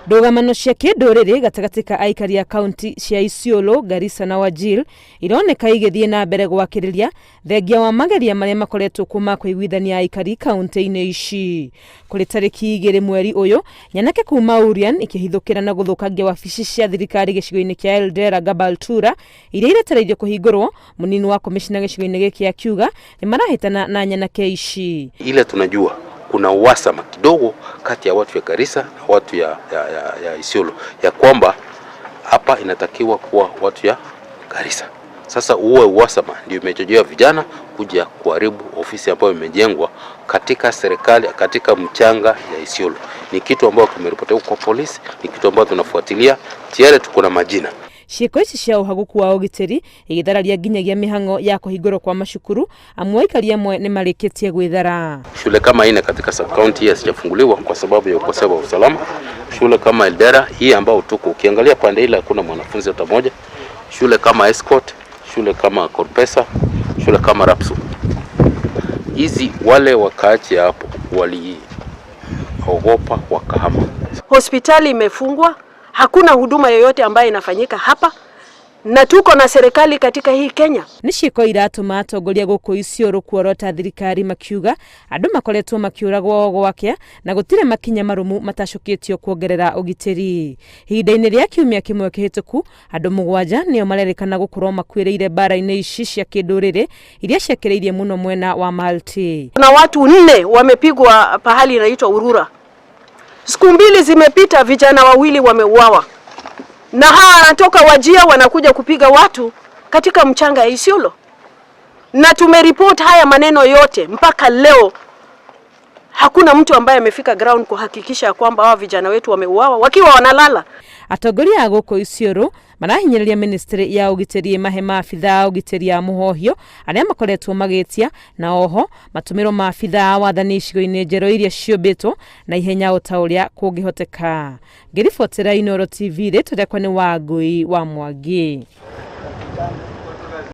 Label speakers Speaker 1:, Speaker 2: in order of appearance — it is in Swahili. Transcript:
Speaker 1: Ndogamano cia kinduriri gatagati ka aikari a kaunti cia Isiolo, Garissa na Wajir ironeka igithie na mbere gwakiriria thengia wa mageria maria makoretwo kuma kuiguithania aikari kaunti-ini ici. Kuri tariki 2 mweri uyu, nyanake kuma Urian ikihithukira na guthukangia wabici cia thirikari gicigo-ini kia Eldera Gabaltura iria iretereirio kuhingurwo, munini wa komishina gicigo-ini giki akiuga ni marahitana na nyanake ici.
Speaker 2: Ile tunajua kuna uhasama kidogo kati ya watu ya Garissa na watu ya Isiolo, ya kwamba hapa inatakiwa kuwa watu ya Garissa. Sasa uwe uhasama ndio imechochea vijana kuja kuharibu ofisi ambayo imejengwa katika serikali katika mchanga ya Isiolo. Ni kitu ambacho kimeripotiwa kwa polisi, ni kitu ambacho tunafuatilia, tayari tuko na majina.
Speaker 1: Ciiko ici cia uhaguku wa ugitiri igithararia nginyagia mihango ya kuhingurwo kwa mashukuru, amwe aikari amwe ni marikitie gwithara.
Speaker 2: Shule kama ine katika sub-county hazijafunguliwa kwa sababu ya ukosefu wa usalama. Shule kama Eldera hii ambao tuko ukiangalia pande ile hakuna mwanafunzi hata mmoja. Shule kama Escort, shule kama Korpesa, shule kama Rapsu. Hizi wale wakaachi hapo waliogopa wakahama.
Speaker 3: Hospitali imefungwa. Hakuna huduma yoyote ambayo inafanyika hapa, na tuko na serikali katika hii Kenya.
Speaker 1: Ni ciiko iratuma atongoria guku Isiolo kuorota thirikari makiuga andu makoretwo makiuragwo gwake na gutire makinya marumu matacukitio kuongerera ugitiri. Ihinda-ini ria kiumia kimwe kihituku, andu 7 nio marerikana gukorwo makwiriire bara-ini ici cia kinduriri iria ciakireirie muno mwena wa Malti.
Speaker 3: Kuna watu 4 wamepigwa pahali inaitwa Urura. Siku 2 zimepita, vijana 2 wameuawa. Na hawa wanatoka Wajia wanakuja kupiga watu katika mchanga ya Isiolo. Na tumeripoti haya maneno yote mpaka leo. Hakuna mtu ambaye amefika ground kuhakikisha kwamba hawa vijana wetu wameuawa wakiwa wanalala.
Speaker 1: Atongoria a guku Isiolo marahinyiriria ministry ya ugitiri mahe maabitha ugitiri ya muhohio aria makoretwo magitia, na oho matumiro maabitha wathani icigo-ini njero iria ciumbitwo na ihenya utauria kungihoteka. Ngiribotera Inooro TV, rĩtwa rĩakwa nĩ Wangui wa Mwangi.